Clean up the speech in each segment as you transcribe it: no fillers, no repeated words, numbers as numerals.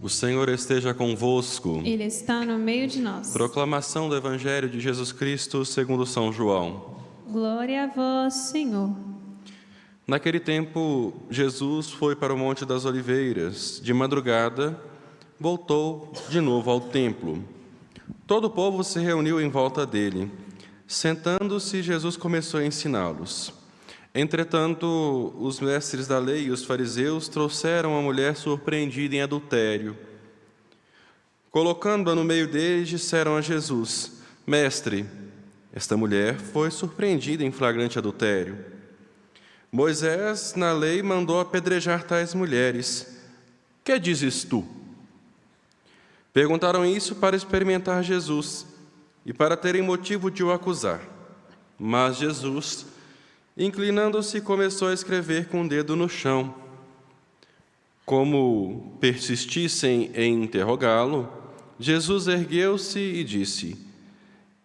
O Senhor esteja convosco. Ele está no meio de nós. Proclamação do Evangelho de Jesus Cristo segundo São João. Glória a vós, Senhor. Naquele tempo, Jesus foi para o Monte das Oliveiras. De madrugada, voltou de novo ao templo. Todo o povo se reuniu em volta dele. Sentando-se, Jesus começou a ensiná-los. Entretanto, os mestres da lei e os fariseus trouxeram uma mulher surpreendida em adultério. Colocando-a no meio deles, disseram a Jesus: Mestre, esta mulher foi surpreendida em flagrante adultério. Moisés, na lei, mandou apedrejar tais mulheres. Que dizes tu? Perguntaram isso para experimentar Jesus e para terem motivo de o acusar. Mas Jesus, inclinando-se, começou a escrever com o dedo no chão. Como persistissem em interrogá-lo, Jesus ergueu-se e disse: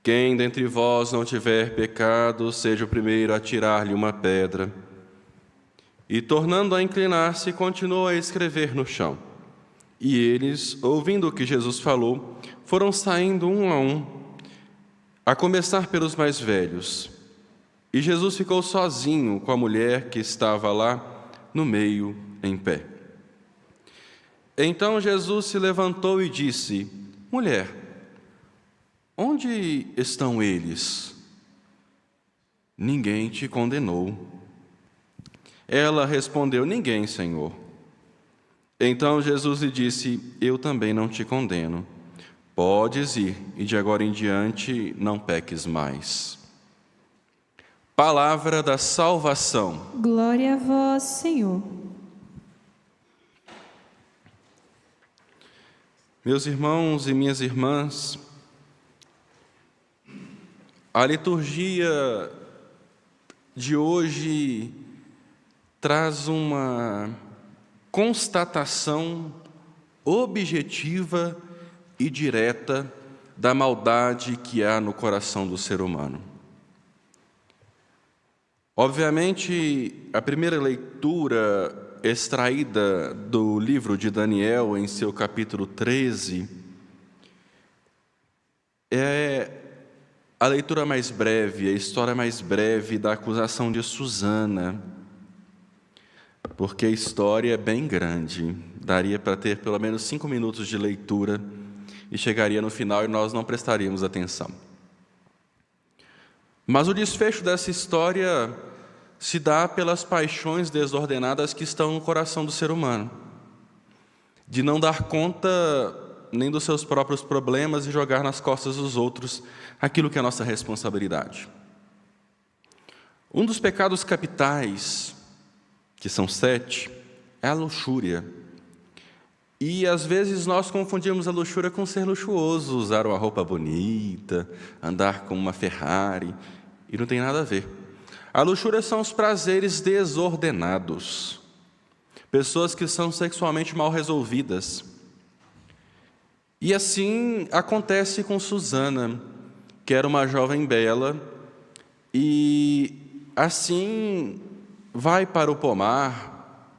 Quem dentre vós não tiver pecado, seja o primeiro a atirar-lhe uma pedra. E, tornando a inclinar-se, continuou a escrever no chão. E eles, ouvindo o que Jesus falou, foram saindo um, a começar pelos mais velhos. E Jesus ficou sozinho com a mulher que estava lá no meio, em pé. Então Jesus se levantou e disse: Mulher, onde estão eles? Ninguém te condenou. Ela respondeu: Ninguém, Senhor. Então Jesus lhe disse: Eu também não te condeno. Podes ir, e de agora em diante não peques mais. Palavra da salvação. Glória a vós, Senhor. Meus irmãos e minhas irmãs, a liturgia de hoje traz uma constatação objetiva e direta da maldade que há no coração do ser humano. Obviamente, a primeira leitura extraída do livro de Daniel, em seu capítulo 13, é a leitura mais breve, a história mais breve da acusação de Susana, porque a história é bem grande, daria para ter pelo menos 5 minutos de leitura e chegaria no final e nós não prestaríamos atenção. Mas o desfecho dessa história se dá pelas paixões desordenadas que estão no coração do ser humano, de não dar conta nem dos seus próprios problemas e jogar nas costas dos outros aquilo que é nossa responsabilidade. Um dos pecados capitais, que são 7, é a luxúria. E às vezes nós confundimos a luxúria com ser luxuoso, usar uma roupa bonita, andar com uma Ferrari, e não tem nada a ver. A luxúria são os prazeres desordenados, pessoas que são sexualmente mal resolvidas. E assim acontece com Susana, que era uma jovem bela, e assim vai para o pomar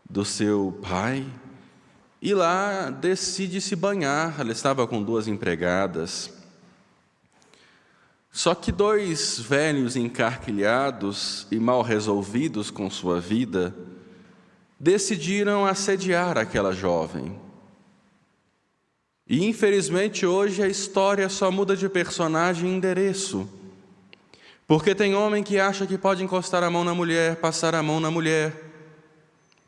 do seu pai e lá decide se banhar. Ela estava com 2 empregadas. Só que 2 velhos encarquilhados e mal resolvidos com sua vida decidiram assediar aquela jovem. E infelizmente hoje a história só muda de personagem e endereço. Porque tem homem que acha que pode encostar a mão na mulher, passar a mão na mulher,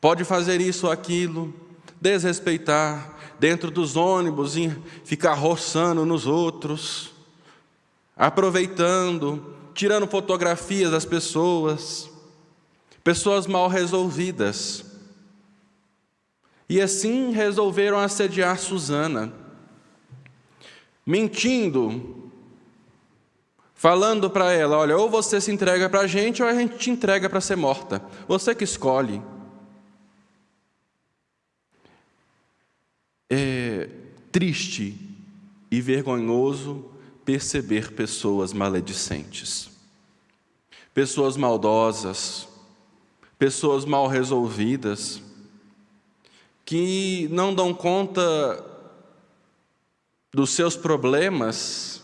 pode fazer isso ou aquilo, desrespeitar dentro dos ônibus e ficar roçando nos outros, aproveitando, tirando fotografias das pessoas, pessoas mal resolvidas. E assim resolveram assediar Susana, mentindo, falando para ela: olha, ou você se entrega para a gente, ou a gente te entrega para ser morta. Você que escolhe. É triste e vergonhoso perceber pessoas maledicentes, pessoas maldosas, pessoas mal resolvidas, que não dão conta dos seus problemas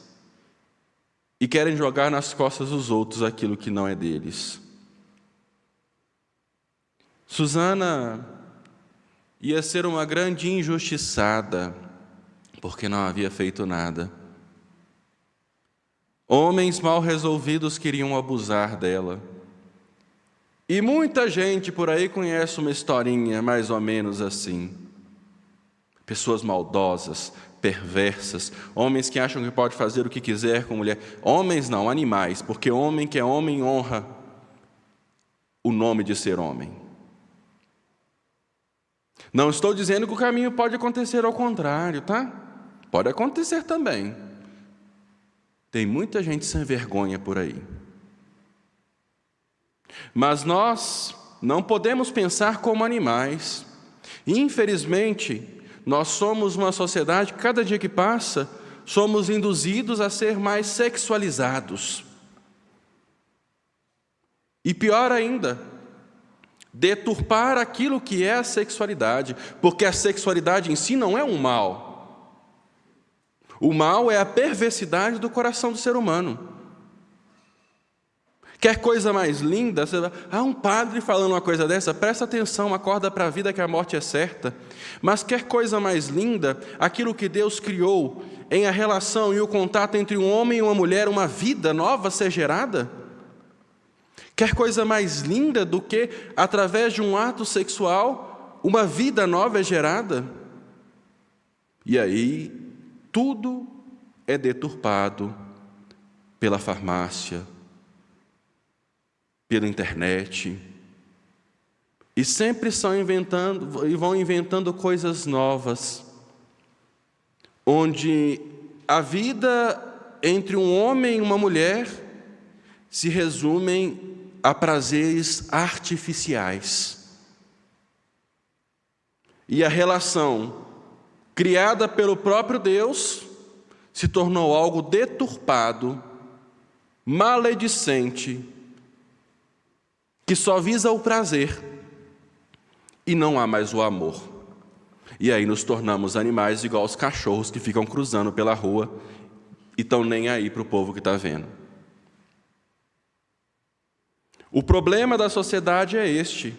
e querem jogar nas costas dos outros aquilo que não é deles. Susana ia ser uma grande injustiçada, porque não havia feito nada. Homens mal resolvidos queriam abusar dela. E muita gente por aí conhece uma historinha mais ou menos assim. Pessoas maldosas, perversas, homens que acham que pode fazer o que quiser com mulher. Homens não, animais, porque homem que é homem honra o nome de ser homem. Não estou dizendo que o caminho pode acontecer ao contrário, tá? Pode acontecer também. Tem muita gente sem vergonha por aí. Mas nós não podemos pensar como animais. Infelizmente, nós somos uma sociedade que cada dia que passa, somos induzidos a ser mais sexualizados. E pior ainda, deturpar aquilo que é a sexualidade, porque a sexualidade em si não é um mal. O mal é a perversidade do coração do ser humano. Quer coisa mais linda? Um padre falando uma coisa dessa, presta atenção, acorda para a vida que a morte é certa. Mas quer coisa mais linda? Aquilo que Deus criou em a relação e o contato entre um homem e uma mulher, uma vida nova ser gerada? Quer coisa mais linda do que, através de um ato sexual, uma vida nova é gerada? E aí, tudo é deturpado pela farmácia, pela internet, e sempre vão inventando coisas novas, onde a vida entre um homem e uma mulher se resumem a prazeres artificiais. E a relação criada pelo próprio Deus se tornou algo deturpado, maledicente, que só visa o prazer e não há mais o amor. E aí nos tornamos animais igual os cachorros que ficam cruzando pela rua e estão nem aí para o povo que está vendo. O problema da sociedade é este.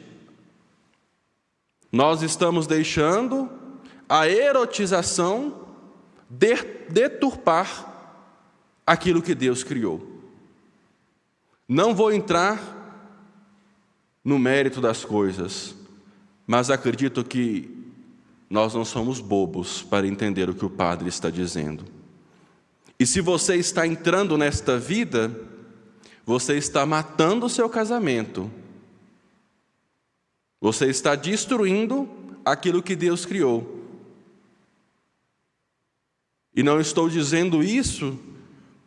Nós estamos deixando a erotização deturpar aquilo que Deus criou. Não vou entrar no mérito das coisas, mas acredito que nós não somos bobos para entender o que o padre está dizendo. E se você está entrando nesta vida, você está matando o seu casamento. Você está destruindo aquilo que Deus criou. E não estou dizendo isso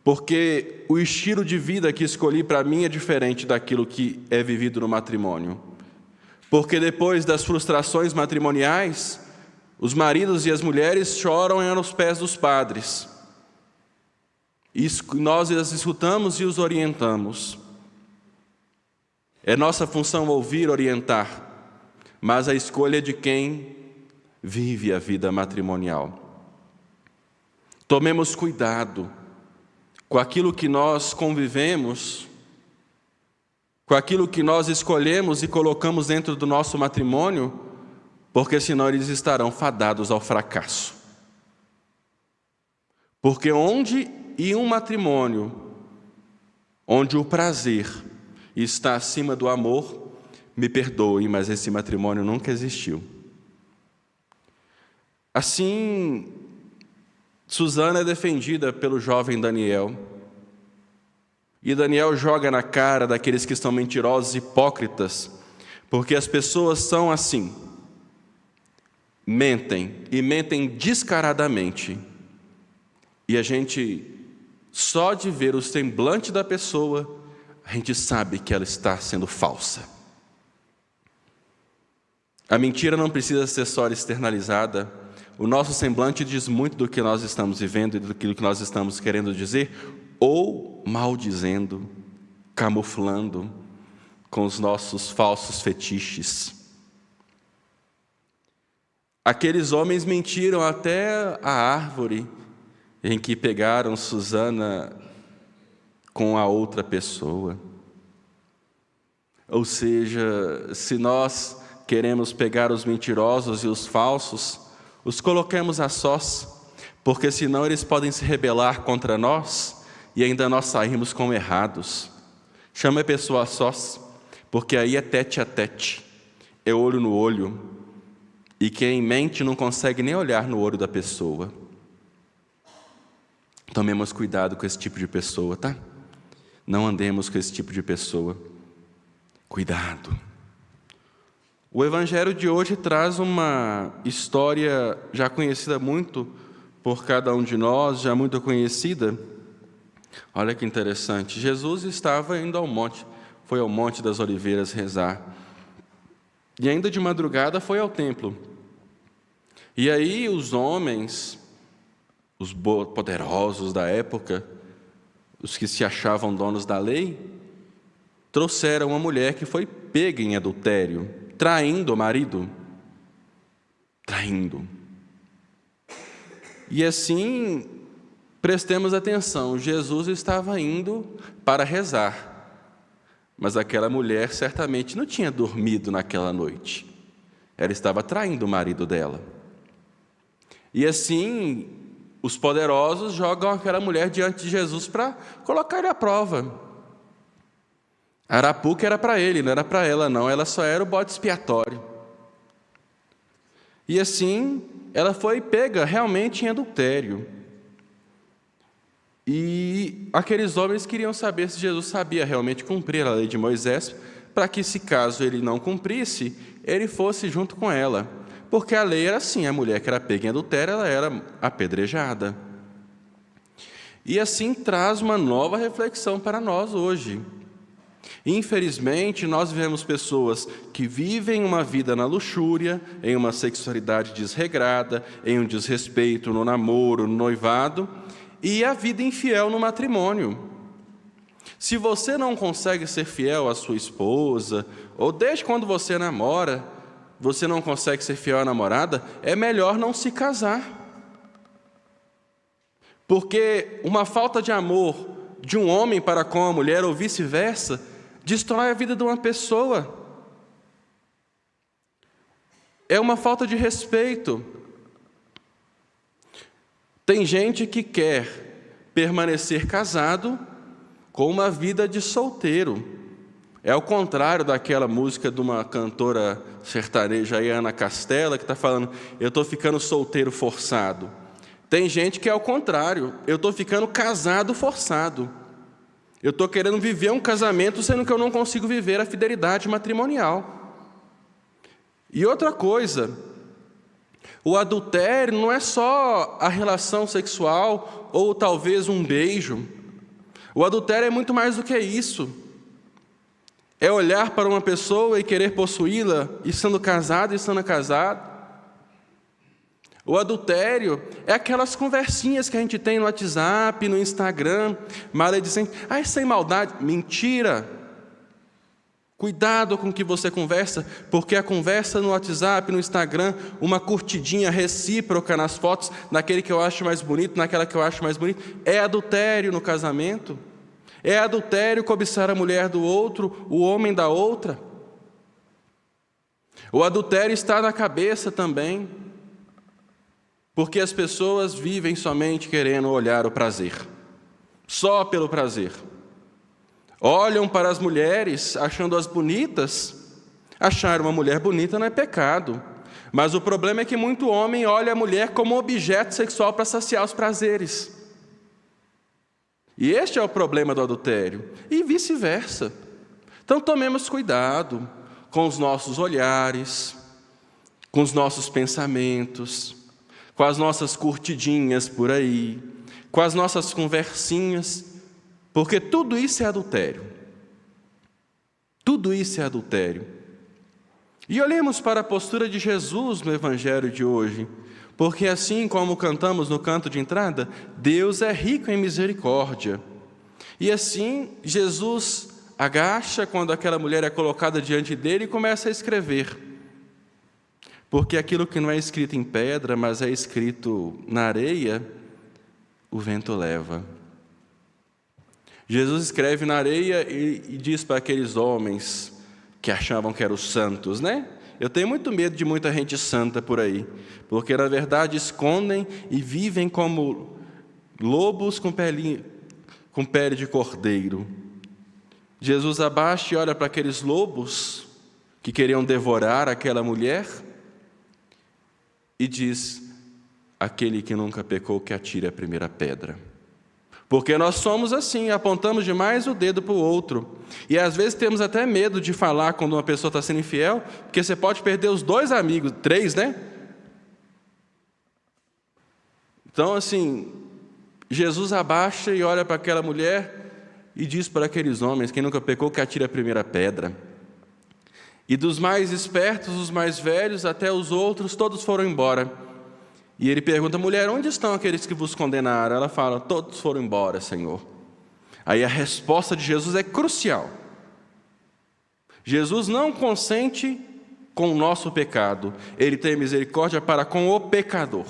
porque o estilo de vida que escolhi para mim é diferente daquilo que é vivido no matrimônio. Porque depois das frustrações matrimoniais, os maridos e as mulheres choram aos pés dos padres. Nós as escutamos e os orientamos. É nossa função ouvir, orientar, mas a escolha é de quem vive a vida matrimonial. Tomemos cuidado com aquilo que nós convivemos, com aquilo que nós escolhemos e colocamos dentro do nosso matrimônio, porque senão eles estarão fadados ao fracasso. Porque onde em um matrimônio, onde o prazer está acima do amor, me perdoe, mas esse matrimônio nunca existiu. Assim, Susana é defendida pelo jovem Daniel. E Daniel joga na cara daqueles que são mentirosos e hipócritas, porque as pessoas são assim. Mentem, e mentem descaradamente. E a gente, só de ver o semblante da pessoa, a gente sabe que ela está sendo falsa. A mentira não precisa ser só externalizada. O nosso semblante diz muito do que nós estamos vivendo e do que nós estamos querendo dizer, ou maldizendo, camuflando com os nossos falsos fetiches. Aqueles homens mentiram até a árvore em que pegaram Susana com a outra pessoa. Ou seja, se nós queremos pegar os mentirosos e os falsos, os coloquemos a sós, porque senão eles podem se rebelar contra nós e ainda nós sairmos como errados. Chama a pessoa a sós, porque aí é tete a tete, é olho no olho, e quem mente não consegue nem olhar no olho da pessoa. Tomemos cuidado com esse tipo de pessoa, tá? Não andemos com esse tipo de pessoa. Cuidado. O Evangelho de hoje traz uma história já conhecida muito por cada um de nós, já muito conhecida. Olha que interessante. Jesus estava indo ao monte, foi ao Monte das Oliveiras rezar. E ainda de madrugada foi ao templo. E aí os homens, os poderosos da época, os que se achavam donos da lei, trouxeram uma mulher que foi pega em adultério, traindo o marido. Traindo. E assim, prestemos atenção, Jesus estava indo para rezar, mas aquela mulher certamente não tinha dormido naquela noite. Ela estava traindo o marido dela. E assim, os poderosos jogam aquela mulher diante de Jesus para colocar ele à prova. A arapuca era para ele, não era para ela não, ela só era o bode expiatório. E assim, ela foi pega realmente em adultério. E aqueles homens queriam saber se Jesus sabia realmente cumprir a lei de Moisés, para que, se caso ele não cumprisse, ele fosse junto com ela. Porque a lei era assim, a mulher que era pega em adultério, ela era apedrejada. E assim traz uma nova reflexão para nós hoje. Infelizmente, nós vemos pessoas que vivem uma vida na luxúria, em uma sexualidade desregrada, em um desrespeito no namoro, no noivado, e a vida infiel no matrimônio. Se você não consegue ser fiel à sua esposa, ou desde quando você namora, você não consegue ser fiel à namorada, é melhor não se casar. Porque uma falta de amor de um homem para com a mulher, ou vice-versa, destrói a vida de uma pessoa. É uma falta de respeito. Tem gente que quer permanecer casado com uma vida de solteiro. É o contrário daquela música de uma cantora sertaneja, Ana Castela, que está falando, eu estou ficando solteiro forçado. Tem gente que é o contrário, eu estou ficando casado forçado. Eu estou querendo viver um casamento, sendo que eu não consigo viver a fidelidade matrimonial. E outra coisa, o adultério não é só a relação sexual ou talvez um beijo. O adultério é muito mais do que isso. É olhar para uma pessoa e querer possuí-la, estando casado e estando casado. O adultério é aquelas conversinhas que a gente tem no WhatsApp, no Instagram, maledicente. Sem maldade. Mentira! Cuidado com o que você conversa, porque a conversa no WhatsApp, no Instagram, uma curtidinha recíproca nas fotos, naquele que eu acho mais bonito, naquela que eu acho mais bonito, é adultério no casamento. É adultério cobiçar a mulher do outro, o homem da outra. O adultério está na cabeça também. Porque as pessoas vivem somente querendo olhar o prazer, só pelo prazer. Olham para as mulheres achando-as bonitas. Achar uma mulher bonita não é pecado, mas o problema é que muito homem olha a mulher como objeto sexual para saciar os prazeres. E este é o problema do adultério, e vice-versa. Então tomemos cuidado com os nossos olhares, com os nossos pensamentos, com as nossas curtidinhas por aí, com as nossas conversinhas, porque tudo isso é adultério. Tudo isso é adultério. E olhemos para a postura de Jesus no Evangelho de hoje, porque assim como cantamos no canto de entrada, Deus é rico em misericórdia. E assim, Jesus agacha quando aquela mulher é colocada diante dele e começa a escrever. Porque aquilo que não é escrito em pedra, mas é escrito na areia, o vento leva. Jesus escreve na areia e diz para aqueles homens que achavam que eram os santos, né? Eu tenho muito medo de muita gente santa por aí, porque na verdade escondem e vivem como lobos com pele de cordeiro. Jesus abaixa e olha para aqueles lobos que queriam devorar aquela mulher e diz: aquele que nunca pecou, que atire a primeira pedra. Porque nós somos assim, apontamos demais o dedo para o outro. E às vezes temos até medo de falar quando uma pessoa está sendo infiel, porque você pode perder os 2 amigos, 3, né? Então, assim, Jesus abaixa e olha para aquela mulher e diz para aqueles homens: quem nunca pecou, que atire a primeira pedra. E dos mais espertos, os mais velhos, até os outros, todos foram embora. E ele pergunta: mulher, onde estão aqueles que vos condenaram? Ela fala: todos foram embora, Senhor. Aí a resposta de Jesus é crucial. Jesus não consente com o nosso pecado, Ele tem misericórdia para com o pecador.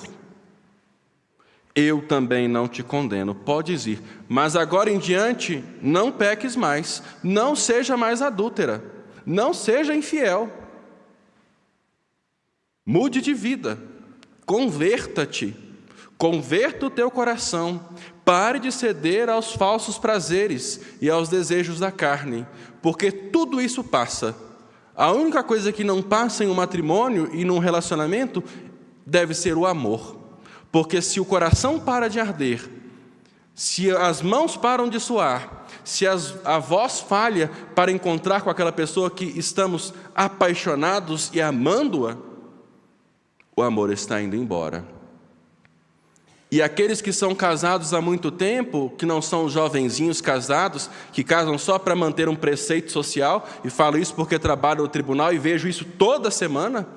Eu também não te condeno, podes ir, mas agora em diante não peques mais, não seja mais adúltera, não seja infiel. Mude de vida, converta-te, converta o teu coração, pare de ceder aos falsos prazeres e aos desejos da carne, porque tudo isso passa. A única coisa que não passa em um matrimônio e num relacionamento deve ser o amor, porque se o coração para de arder, se as mãos param de suar, se a voz falha para encontrar com aquela pessoa que estamos apaixonados e amando-a, o amor está indo embora. E aqueles que são casados há muito tempo, que não são jovenzinhos casados, que casam só para manter um preceito social, e falo isso porque trabalho no tribunal e vejo isso toda semana,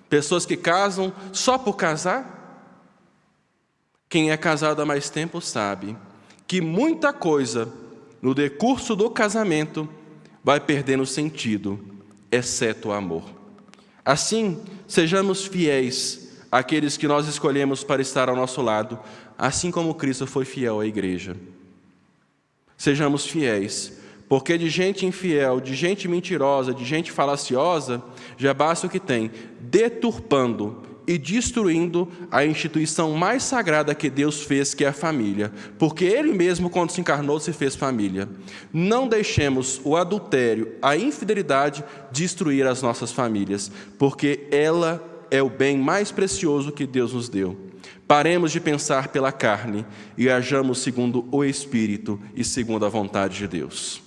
pessoas que casam só por casar. Quem é casado há mais tempo sabe que muita coisa no decurso do casamento vai perdendo sentido, exceto o amor. Assim, sejamos fiéis àqueles que nós escolhemos para estar ao nosso lado, assim como Cristo foi fiel à igreja. Sejamos fiéis, porque de gente infiel, de gente mentirosa, de gente falaciosa, já basta o que tem, deturpando e destruindo a instituição mais sagrada que Deus fez, que é a família. Porque Ele mesmo, quando se encarnou, se fez família. Não deixemos o adultério, a infidelidade, destruir as nossas famílias, porque ela é o bem mais precioso que Deus nos deu. Paremos de pensar pela carne e hajamos segundo o Espírito e segundo a vontade de Deus.